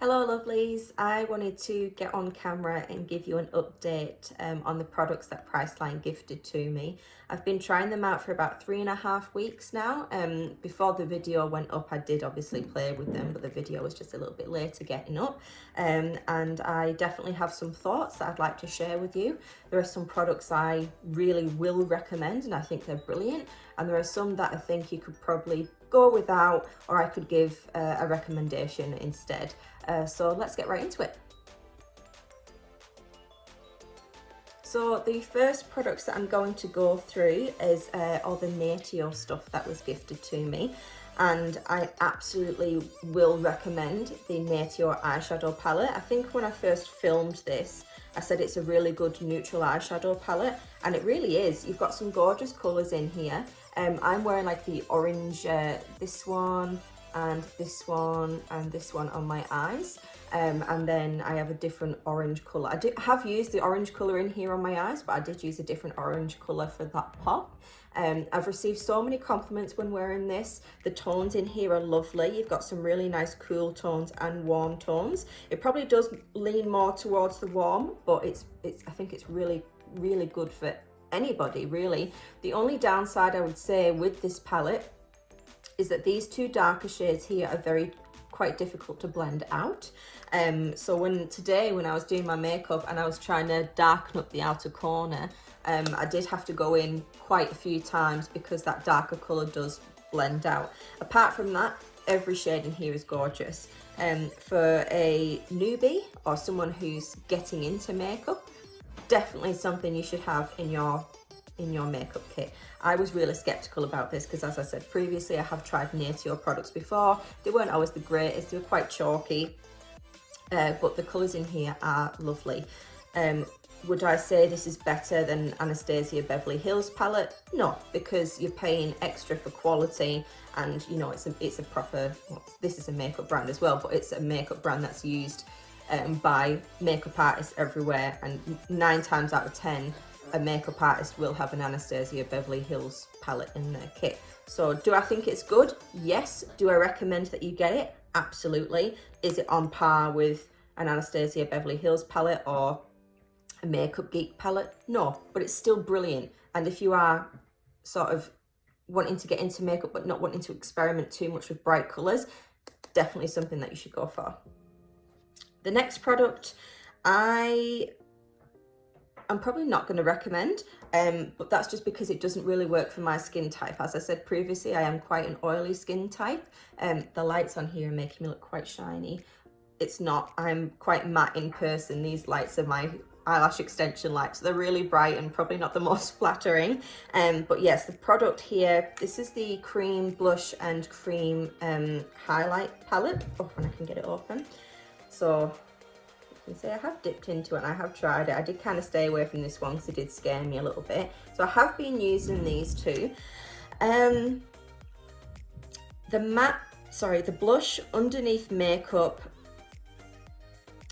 Hello lovelies, I wanted to get on camera and give you an update on the products that Priceline gifted to me. I've been trying them out for about 3.5 weeks now. Before the video went up I did obviously play with them, but the video was just a little bit later getting up, and I definitely have some thoughts that I'd like to share with you. There are some products I really will recommend and I think they're brilliant, and there are some that I think you could probably go without, or I could give a recommendation instead. So let's get right into it. So the first products that I'm going to go through is all the Natio stuff that was gifted to me, and I absolutely will recommend the Natio eyeshadow palette. I think when I first filmed this I said it's a really good neutral eyeshadow palette, and it really is. You've got some gorgeous colours in here. I'm wearing like the orange, this one and this one and this one on my eyes, and then I have a different orange colour. I have used the orange colour in here on my eyes, but I did use a different orange colour for that pop. I've received so many compliments when wearing this. The tones in here are lovely. You've got some really nice cool tones and warm tones. It probably does lean more towards the warm, but I think it's really good for anybody really. The only downside I would say with this palette is that these two darker shades here are quite difficult to blend out. So today when I was doing my makeup and I was trying to darken up the outer corner, I did have to go in quite a few times because that darker colour does blend out. Apart from that, every shade in here is gorgeous. For a newbie or someone who's getting into makeup, definitely something you should have in your makeup kit. I was really skeptical about this because, as I said previously, I have tried Natio products before. They weren't always the greatest, they were quite chalky, but the colours in here are lovely. Would I say this is better than Anastasia Beverly Hills palette? No, because you're paying extra for quality, and you know it's a proper, well, this is a makeup brand as well, but it's a makeup brand that's used by makeup artists everywhere, and 9 times out of 10 a makeup artist will have an Anastasia Beverly Hills palette in their kit. So do I think it's good? Yes. Do I recommend that you get it? Absolutely. Is it on par with an Anastasia Beverly Hills palette or a Makeup Geek palette? No, but it's still brilliant. And if you are sort of wanting to get into makeup but not wanting to experiment too much with bright colours, definitely something that you should go for. The next product I'm probably not going to recommend, but that's just because it doesn't really work for my skin type. As I said previously, I am quite an oily skin type. The lights on here are making me look quite shiny. It's not. I'm quite matte in person. These lights are my eyelash extension lights. They're really bright and probably not the most flattering. But yes, the product here, this is the cream blush and cream highlight palette. Oh, when I can get it open. So you can see I have dipped into it and I have tried it. I did kind of stay away from this one because it did scare me a little bit. So I have been using these two. The blush underneath makeup,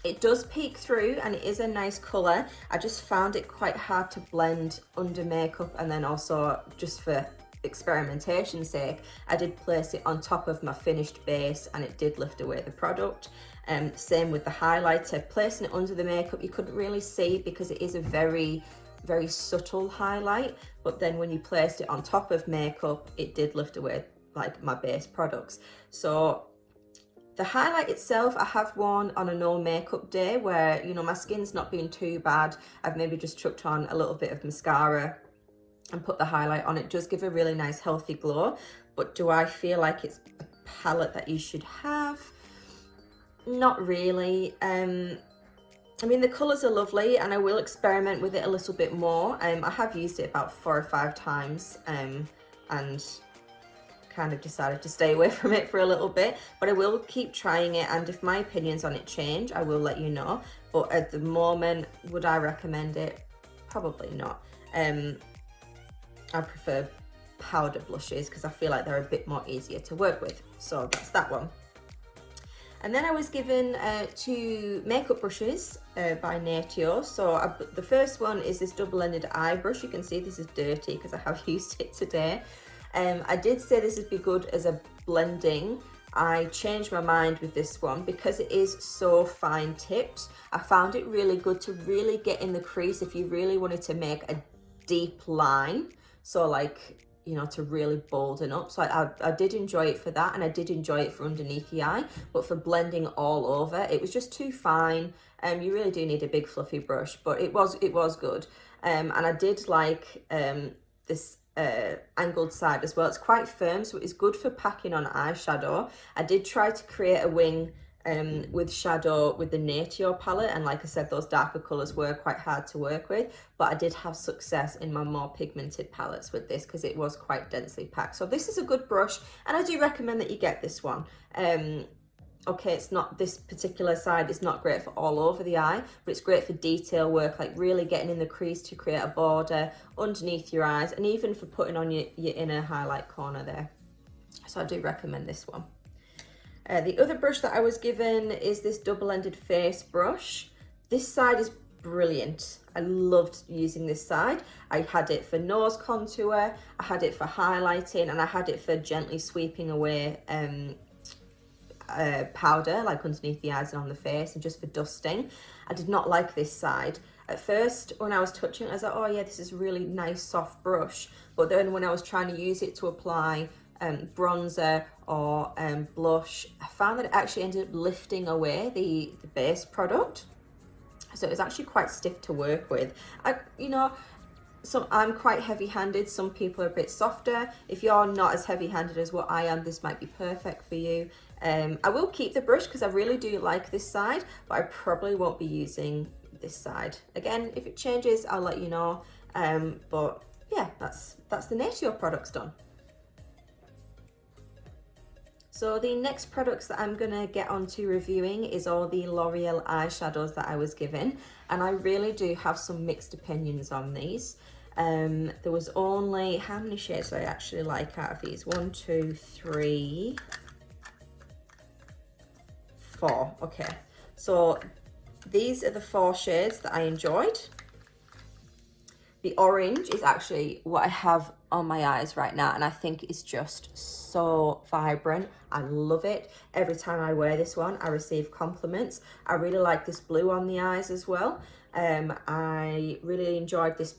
it does peek through and it is a nice colour. I just found it quite hard to blend under makeup, and then also just for experimentation's sake, I did place it on top of my finished base and it did lift away the product. Same with the highlighter, placing it under the makeup, you couldn't really see because it is a very subtle highlight, but then when you placed it on top of makeup, it did lift away like my base products. So the highlight itself I have worn on a no makeup day where, you know, my skin's not been too bad. I've maybe just chucked on a little bit of mascara and put the highlight on. It does give a really nice healthy glow, but do I feel like it's a palette that you should have? Not really. I mean, the colours are lovely and I will experiment with it a little bit more. I have used it about 4 or 5 times and kind of decided to stay away from it for a little bit, but I will keep trying it, and if my opinions on it change I will let you know. But at the moment, would I recommend it? Probably not. I prefer powder blushes because I feel like they're a bit more easier to work with. So that's that one. And then I was given 2 makeup brushes by Natio. So the first one is this double-ended eye brush. You can see this is dirty because I have used it today. I did say this would be good as a blending I changed my mind with this one because it is so fine tipped. I found it really good to really get in the crease if you really wanted to make a deep line. So like, you know, to really bolden up. So I did enjoy it for that, and I did enjoy it for underneath the eye, but for blending all over, it was just too fine. You really do need a big fluffy brush, but it was good. And I did like this angled side as well. It's quite firm, so it's good for packing on eyeshadow. I did try to create a wing with shadow with the Natio palette, and like I said, those darker colors were quite hard to work with, but I did have success in my more pigmented palettes with this because it was quite densely packed. So this is a good brush, and I do recommend that you get this one. Okay, it's not, this particular side is not great for all over the eye, but it's great for detail work, like really getting in the crease to create a border underneath your eyes, and even for putting on your inner highlight corner there. So I do recommend this one. The other brush that I was given is this double-ended face brush. This side is brilliant. I loved using this side. I had it for nose contour, I had it for highlighting, and I had it for gently sweeping away powder like underneath the eyes and on the face, and just for dusting. I did not like this side. At first, when I was touching it, I was like, oh yeah, this is a really nice soft brush. But then when I was trying to use it to apply bronzer or blush, I found that it actually ended up lifting away the base product. So it was actually quite stiff to work with. You know, so I'm quite heavy-handed. Some people are a bit softer. If you're not as heavy-handed as what I am, this might be perfect for you. I will keep the brush because I really do like this side, but I probably won't be using this side. Again, if it changes, I'll let you know. But yeah, that's the Natio products done. So the next products that I'm gonna get onto reviewing is all the L'Oreal eyeshadows that I was given, and I really do have some mixed opinions on these. There was only, how many shades do I actually like out of these? 1, 2, 3, 4. Okay, so these are the 4 shades that I enjoyed. The orange is actually what I have on my eyes right now, and I think it's just so vibrant. I love it. Every time I wear this one, I receive compliments. I really like this blue on the eyes as well. I really enjoyed this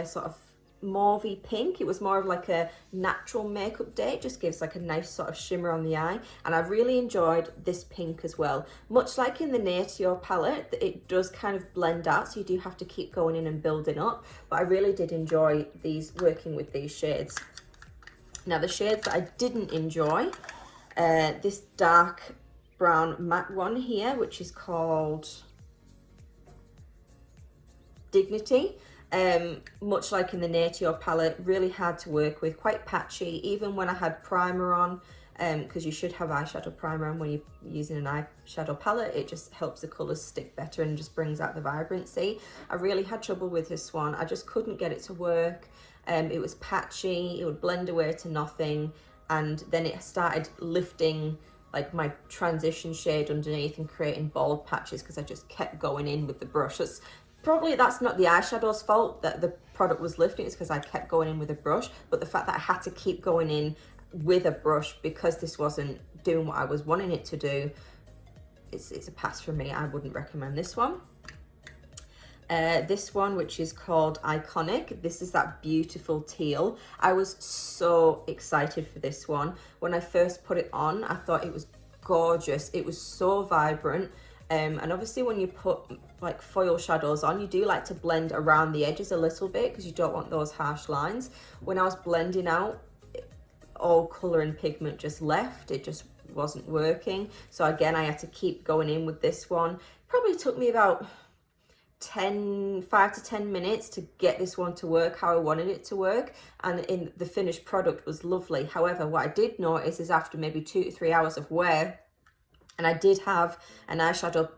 sort of mauvey pink. It was more of like a natural makeup day. It just gives like a nice sort of shimmer on the eye, and I really enjoyed this pink as well. Much like in the Natio palette, it does kind of blend out, so you do have to keep going in and building up, but I really did enjoy these, working with these shades. Now the shades that I didn't enjoy, this dark brown matte one here, which is called Dignity. Much like in the Natio palette, really hard to work with, quite patchy, even when I had primer on, because you should have eyeshadow primer on when you're using an eyeshadow palette. It just helps the colours stick better and just brings out the vibrancy. I really had trouble with this one. I just couldn't get it to work. It was patchy, it would blend away to nothing, and then it started lifting like my transition shade underneath and creating bald patches because I just kept going in with the brush. Probably that's not the eyeshadow's fault that the product was lifting, it's because I kept going in with a brush, but the fact that I had to keep going in with a brush because this wasn't doing what I was wanting it to do, it's a pass for me. I wouldn't recommend this one. This one, which is called Iconic, this is that beautiful teal. I was so excited for this one. When I first put it on, I thought it was gorgeous. It was so vibrant. And obviously when you put like foil shadows on, you do like to blend around the edges a little bit because you don't want those harsh lines. When I was blending out, all colour and pigment just left. It just wasn't working. So again, I had to keep going in with this one. Probably took me about 5 to 10 minutes to get this one to work how I wanted it to work, and in the finished product was lovely. However, what I did notice is after maybe 2 to 3 hours of wear, and I did have an eyeshadow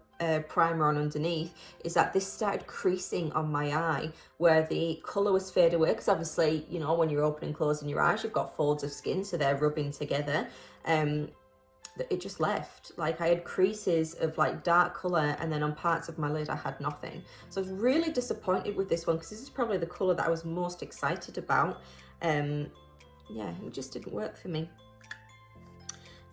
primer on underneath, is that this started creasing on my eye where the colour was fade away, because obviously, you know, when you're opening and closing your eyes, you've got folds of skin, so they're rubbing together. It just left. Like I had creases of like dark colour, and then on parts of my lid I had nothing. So I was really disappointed with this one because this is probably the colour that I was most excited about. Yeah, it just didn't work for me.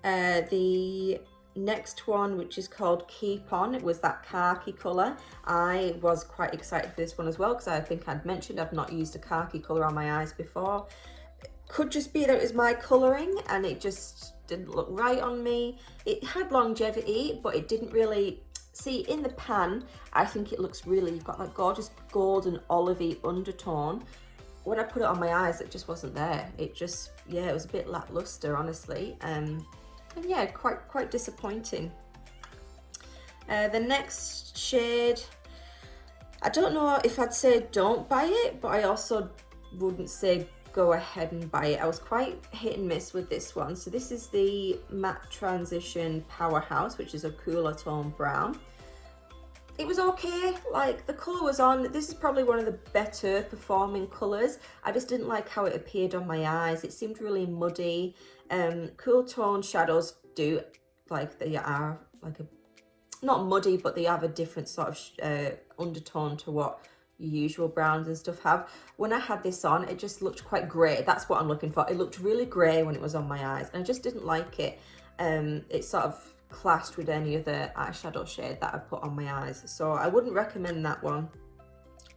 The next one, which is called Keep On, it was that khaki colour. I was quite excited for this one as well because I think I'd mentioned I've not used a khaki colour on my eyes before. Could just be that it was my colouring and it just didn't look right on me. It had longevity, but it didn't really, see in the pan, I think it looks really, you've got that gorgeous golden olivey undertone. When I put it on my eyes, it just wasn't there. It just, yeah, it was a bit lackluster, honestly. And yeah, quite disappointing. The next shade, I don't know if I'd say don't buy it, but I also wouldn't say go ahead and buy it. I was quite hit and miss with this one. So this is the Matte Transition Powerhouse, which is a cooler tone brown. It was okay, like the colour was on. This is probably one of the better performing colours. I just didn't like how it appeared on my eyes. It seemed really muddy. Cool tone shadows do, like they are like a, not muddy, but they have a different sort of undertone to what usual browns and stuff have. When I had this on, it just looked quite grey. That's what I'm looking for. It looked really grey when it was on my eyes and I just didn't like it. It sort of clashed with any other eyeshadow shade that I put on my eyes, so I wouldn't recommend that one.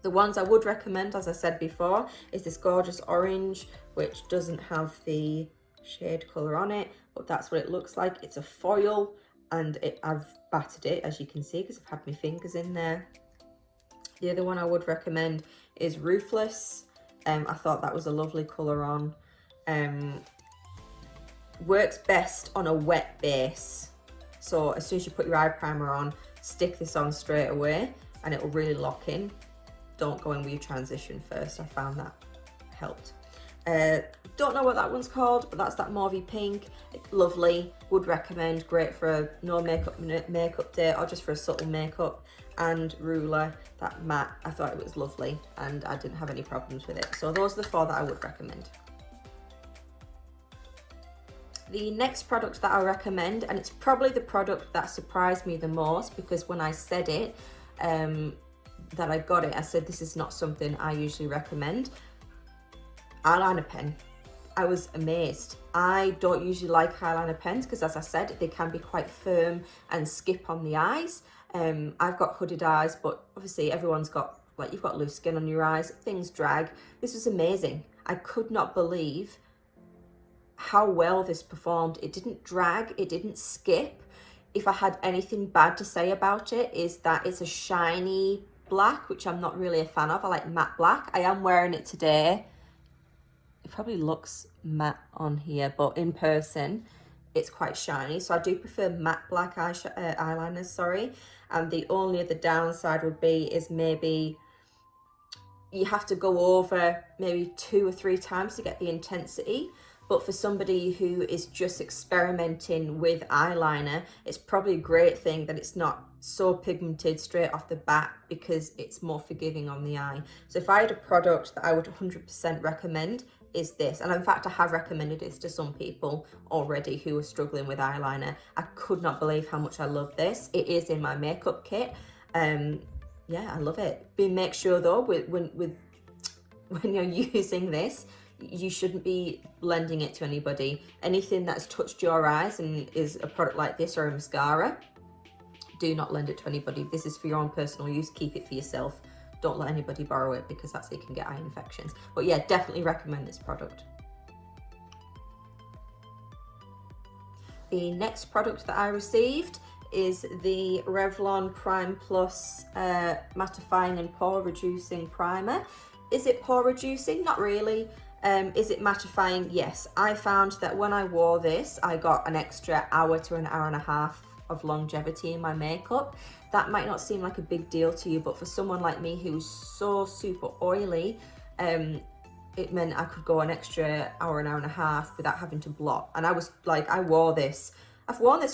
The ones I would recommend, as I said before, is this gorgeous orange, which doesn't have the shade colour on it, but that's what it looks like. It's a foil and I've battered it, as you can see, because I've had my fingers in there. The other one I would recommend is Ruthless. I thought that was a lovely colour on. Works best on a wet base. So as soon as you put your eye primer on, stick this on straight away and it will really lock in. Don't go in with your transition first. I found that helped. Don't know what that one's called, but that's that mauvey pink. It's lovely, would recommend, great for a no makeup day or just for a subtle makeup. And Ruler, that matte, I thought it was lovely and I didn't have any problems with it. So those are the four that I would recommend. The next product that I recommend, and it's probably the product that surprised me the most, because when I said it, that I got it, I said this is not something I usually recommend. Eyeliner pen. I was amazed. I don't usually like eyeliner pens because, as I said, they can be quite firm and skip on the eyes. I've got hooded eyes, but obviously everyone's got, like, you've got loose skin on your eyes, things drag. This was amazing. I could not believe how well this performed. It didn't drag, it didn't skip. If I had anything bad to say about it, is that it's a shiny black, which I'm not really a fan of. I like matte black. I am wearing it today. It probably looks matte on here, but in person it's quite shiny, so I do prefer matte black eyeliners, sorry. And the only other downside would be is maybe you have to go over maybe 2 or 3 times to get the intensity. But for somebody who is just experimenting with eyeliner, it's probably a great thing that it's not so pigmented straight off the bat, because it's more forgiving on the eye. So if I had a product that I would 100% recommend, is this. And in fact, I have recommended this to some people already who are struggling with eyeliner. I could not believe how much I love this. It is in my makeup kit. Yeah, I love it. But make sure though, when you're using this, you shouldn't be lending it to anybody. Anything that's touched your eyes and is a product like this or a mascara, do not lend it to anybody. This is for your own personal use. Keep it for yourself. Don't let anybody borrow it, because that's how you can get eye infections. But yeah, definitely recommend this product. The next product that I received is the Revlon Prime Plus Mattifying and Pore Reducing Primer. Is it pore reducing? Not really. Is it mattifying? Yes. I found that when I wore this, I got an extra hour to an hour and a half of longevity in my makeup. That might not seem like a big deal to you, but for someone like me who's so super oily, it meant I could go an extra hour and a half without having to blot. And I was like, I've worn this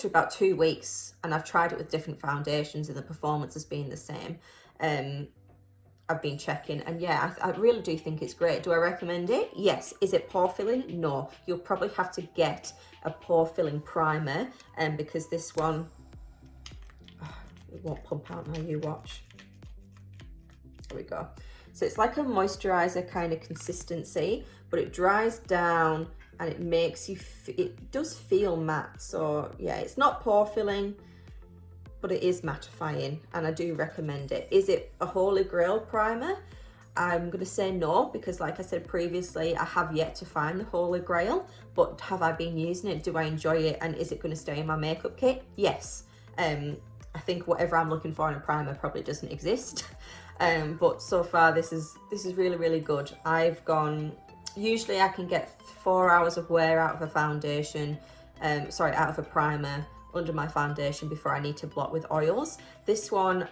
for about 2 weeks, and I've tried it with different foundations and the performance has been the same. I've been checking, and yeah, I really do think it's great. Do I recommend it? Yes. Is it pore filling? No. You'll probably have to get a pore filling primer, because this one, it won't pump out now, you watch. There we go. So it's like a moisturizer kind of consistency, but it dries down and it makes you, it does feel matte. So yeah, it's not pore filling, but it is mattifying, and I do recommend it. Is it a holy grail primer? I'm gonna say no, because like I said previously, I have yet to find the holy grail, but have I been using it? Do I enjoy it? And is it gonna stay in my makeup kit? Yes. I think whatever I'm looking for in a primer probably doesn't exist. But so far this is really, really good. I've gone, usually I can get 4 hours of wear out of a foundation, out of a primer under my foundation before I need to blot with oils. This one,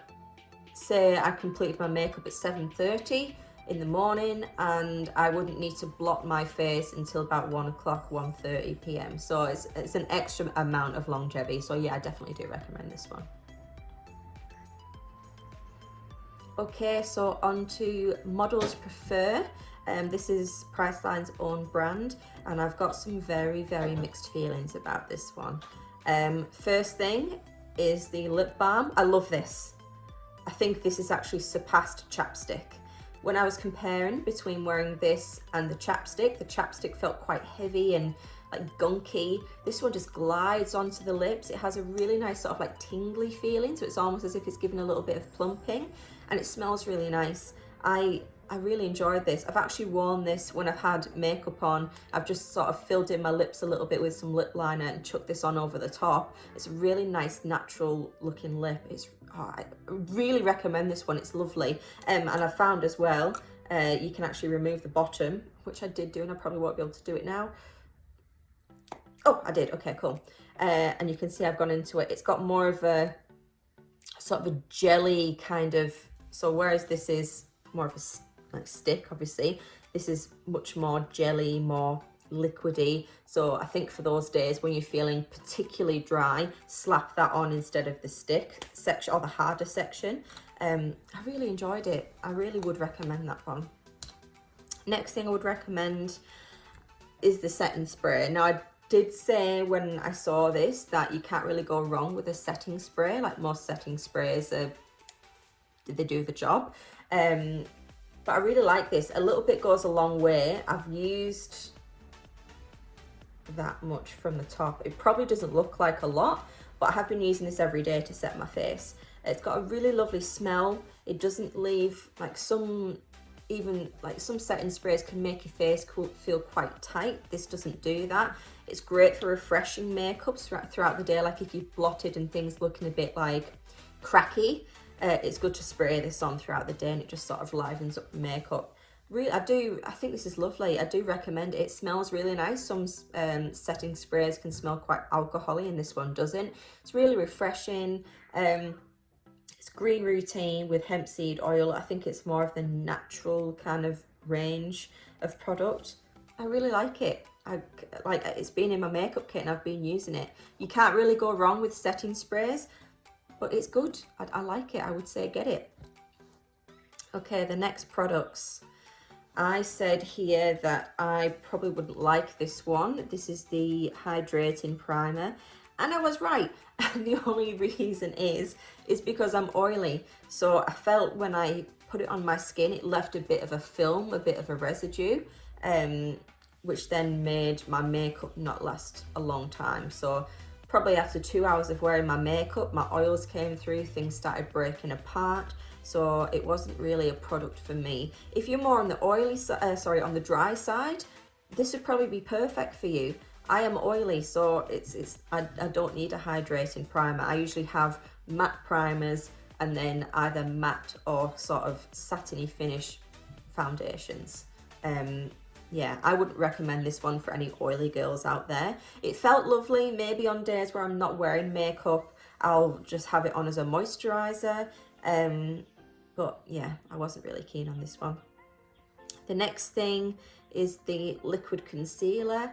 say I completed my makeup at 7:30 in the morning, and I wouldn't need to blot my face until about 1 o'clock, 1:30 p.m. So it's an extra amount of longevity. So yeah, I definitely do recommend this one. Okay, so on to Models Prefer. This is Priceline's own brand, and I've got some very, very mixed feelings about this one. First thing is the lip balm. I love this. I think this has actually surpassed chapstick. When I was comparing between wearing this and the chapstick felt quite heavy and like gunky. This one just glides onto the lips. It has a really nice sort of like tingly feeling, so it's almost as if it's given a little bit of plumping, and it smells really nice. I really enjoyed this. I've actually worn this when I've had makeup on. I've just sort of filled in my lips a little bit with some lip liner and chucked this on over the top. It's a really nice natural looking lip. I really recommend this one. It's lovely. And I found as well, you can actually remove the bottom, which I did do, and I probably won't be able to do it now. Oh, I did. Okay, cool. And you can see I've gone into it. It's got more of a sort of a jelly kind of, so whereas this is more of a like stick, obviously, this is much more jelly, more liquidy. So I think for those days when you're feeling particularly dry, slap that on instead of the stick section or the harder section. I really enjoyed it. I really would recommend that one. Next thing I would recommend is the setting spray. Now, I did say when I saw this that you can't really go wrong with a setting spray. Like most setting sprays, they do the job. But I really like this. A little bit goes a long way. I've used that much from the top. It probably doesn't look like a lot, but I have been using this every day to set my face. It's got a really lovely smell. It doesn't leave, like some setting sprays can make your face feel quite tight. This doesn't do that. It's great for refreshing makeups throughout the day, like if you've blotted and things looking a bit like cracky. It's good to spray this on throughout the day, and it just sort of livens up the makeup. Really, I think this is lovely. I do recommend it. It smells really nice. Some setting sprays can smell quite alcohol-y, and this one doesn't. It's really refreshing. It's green routine with hemp seed oil. I think it's more of the natural kind of range of product. I really like it. It's been in my makeup kit and I've been using it. You can't really go wrong with setting sprays, but it's good. I like it. I would say get it. Okay, the next products. I said here that I probably wouldn't like this one. This is the hydrating primer, and I was right. And the only reason is because I'm oily. So I felt when I put it on my skin, it left a bit of a film, a bit of a residue, which then made my makeup not last a long time. So probably after 2 hours of wearing my makeup, my oils came through, things started breaking apart. So it wasn't really a product for me. If you're more on the on the dry side, this would probably be perfect for you. I am oily, so I don't need a hydrating primer. I usually have matte primers and then either matte or sort of satiny finish foundations. Yeah, I wouldn't recommend this one for any oily girls out there. It felt lovely. Maybe on days where I'm not wearing makeup, I'll just have it on as a moisturizer. But yeah, I wasn't really keen on this one. The next thing is the liquid concealer.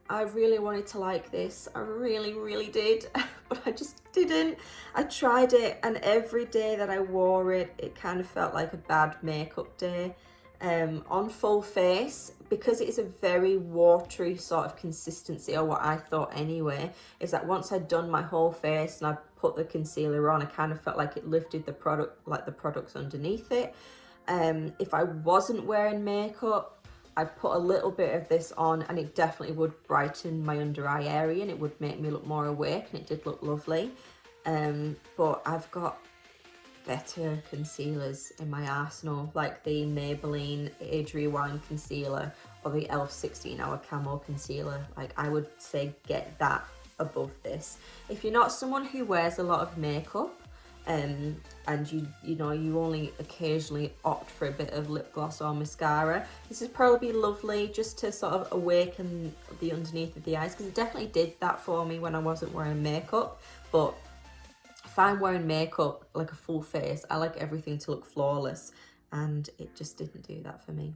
I really wanted to like this. I really, really did, but I just didn't. I tried it, and every day that I wore it, it kind of felt like a bad makeup day. On full face, because it is a very watery sort of consistency, or what I thought anyway, is that once I'd done my whole face and I put the concealer on, I kind of felt like it lifted the product, like the products underneath it. If I wasn't wearing makeup, I put a little bit of this on and it definitely would brighten my under eye area and it would make me look more awake, and it did look lovely. But I've got better concealers in my arsenal, like the Maybelline Age Rewind concealer or the e.l.f. 16 Hour Camo concealer. Like, I would say get that above this. If you're not someone who wears a lot of makeup, and you know, you only occasionally opt for a bit of lip gloss or mascara, this is probably lovely just to sort of awaken the underneath of the eyes, because it definitely did that for me when I wasn't wearing makeup. But if I'm wearing makeup, like a full face, I like everything to look flawless, and it just didn't do that for me.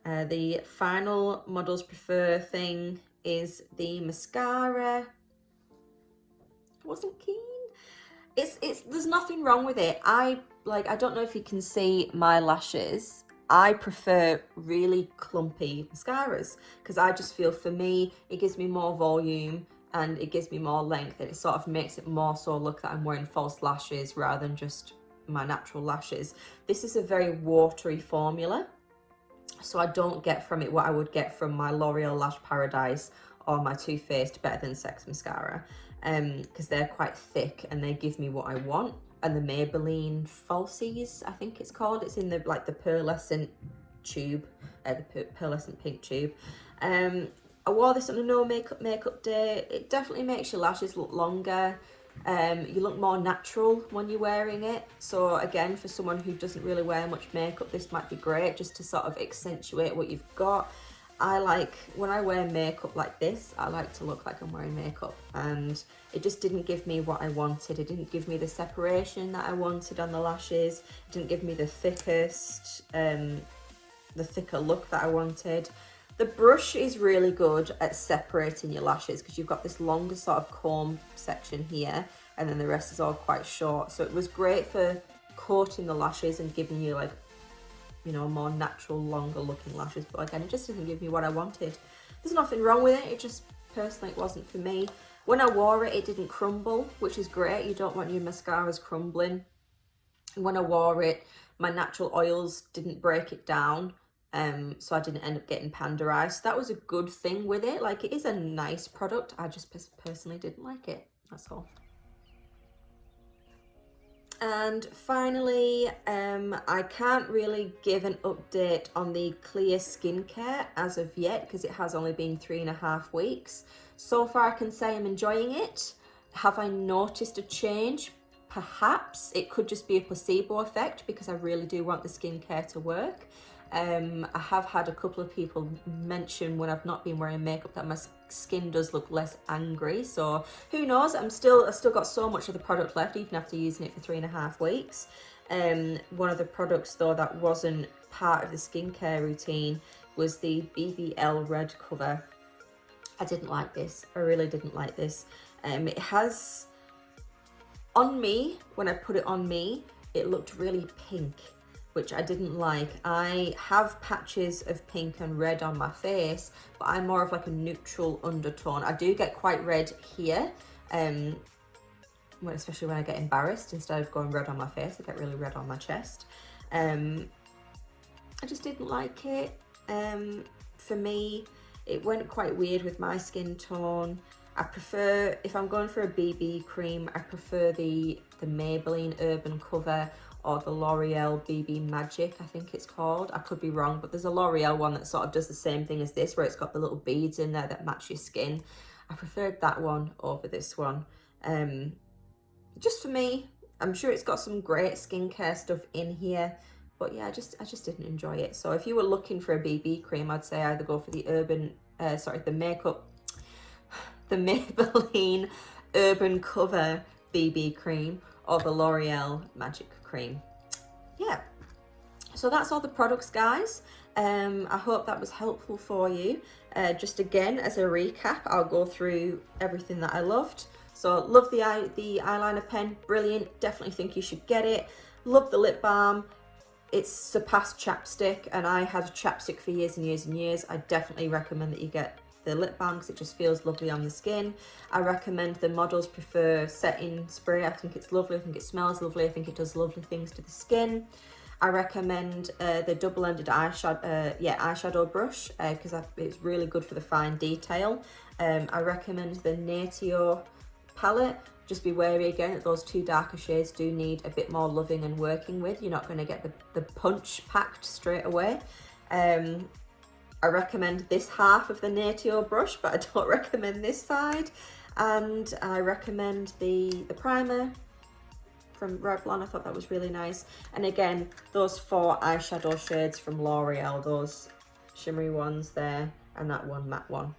The final Models Prefer thing is the mascara. I wasn't keen. There's nothing wrong with it. I don't know if you can see my lashes. I prefer really clumpy mascaras because I just feel, for me, it gives me more volume and it gives me more length, and it sort of makes it more so look that I'm wearing false lashes rather than just my natural lashes. This is a very watery formula, so I don't get from it what I would get from my L'Oreal Lash Paradise or my Too Faced Better Than Sex mascara, because they're quite thick and they give me what I want. And the Maybelline Falsies, I think it's called, it's in the the pearlescent tube, the pearlescent pink tube. I wore this on a no makeup day. It definitely makes your lashes look longer. You look more natural when you're wearing it. So again, for someone who doesn't really wear much makeup, this might be great just to sort of accentuate what you've got. I like, when I wear makeup like this, I like to look like I'm wearing makeup, and it just didn't give me what I wanted. It didn't give me the separation that I wanted on the lashes. It didn't give me the thickest, the thicker look that I wanted. The brush is really good at separating your lashes because you've got this longer sort of comb section here, and then the rest is all quite short. So it was great for coating the lashes and giving you, like, you know, more natural, longer looking lashes. But again, it just didn't give me what I wanted. There's nothing wrong with it. It just, personally, it wasn't for me. When I wore it, it didn't crumble, which is great. You don't want your mascaras crumbling. And when I wore it, my natural oils didn't break it down. So I didn't end up getting panda eyes. So that was a good thing with it. Like, it is a nice product. I just personally didn't like it. That's all. And finally, I can't really give an update on the Clear skincare as of yet because it has only been 3.5 weeks. So far, I can say I'm enjoying it. Have I noticed a change? Perhaps. It could just be a placebo effect because I really do want the skincare to work. I have had a couple of people mention when I've not been wearing makeup that my skin does look less angry, so who knows. I've still got so much of the product left even after using it for 3.5 weeks. One of the products though that wasn't part of the skincare routine was the BBL Red Cover. I didn't like this. I really didn't like this. It has, on me, when I put it on me, it looked really pink, which I didn't like. I have patches of pink and red on my face, but I'm more of like a neutral undertone. I do get quite red here, especially when I get embarrassed. Instead of going red on my face, I get really red on my chest. I just didn't like it. For me, it went quite weird with my skin tone. I prefer, if I'm going for a BB cream, I prefer the Maybelline Urban Cover or the L'Oreal BB Magic, I think it's called. I could be wrong, but there's a L'Oreal one that sort of does the same thing as this, where it's got the little beads in there that match your skin. I preferred that one over this one. Just for me, I'm sure it's got some great skincare stuff in here, but yeah, I just didn't enjoy it. So if you were looking for a BB cream, I'd say either go for the the Maybelline Urban Cover BB cream or the L'Oreal Magic cream. Yeah, so that's all the products, guys. I hope that was helpful for you. Just again, as a recap, I'll go through everything that I loved. So love the eyeliner pen, brilliant, definitely think you should get it. Love the lip balm. It's surpassed chapstick, and I had a chapstick for years and years and years. I definitely recommend that you get the lip balm because it just feels lovely on the skin. I recommend the Models Prefer setting spray. I think it's lovely. I think it smells lovely. I think it does lovely things to the skin. I recommend the double-ended eyeshadow brush because it's really good for the fine detail. I recommend the Natio palette. Just be wary again that those two darker shades do need a bit more loving and working with. You're not going to get the punch packed straight away. I recommend this half of the Natio brush, but I don't recommend this side. And I recommend the primer from Revlon. I thought that was really nice. And again, those 4 eyeshadow shades from L'Oreal, those shimmery ones there, and that one matte one.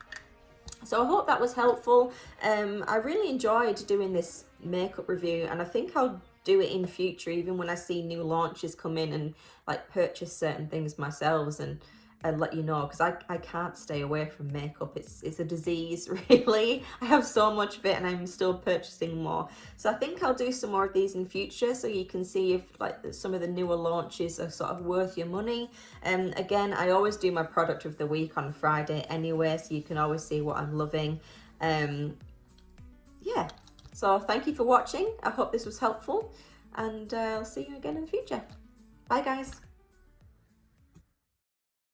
So I hope that was helpful. I really enjoyed doing this makeup review, and I think I'll do it in future, even when I see new launches come in, and like purchase certain things myself and let you know, because I can't stay away from makeup. It's a disease, really. I have so much of it and I'm still purchasing more. So I think I'll do some more of these in future, so you can see if like some of the newer launches are sort of worth your money. Again, I always do my product of the week on Friday anyway, so you can always see what I'm loving. Yeah, so thank you for watching. I hope this was helpful, and I'll see you again in the future. Bye guys.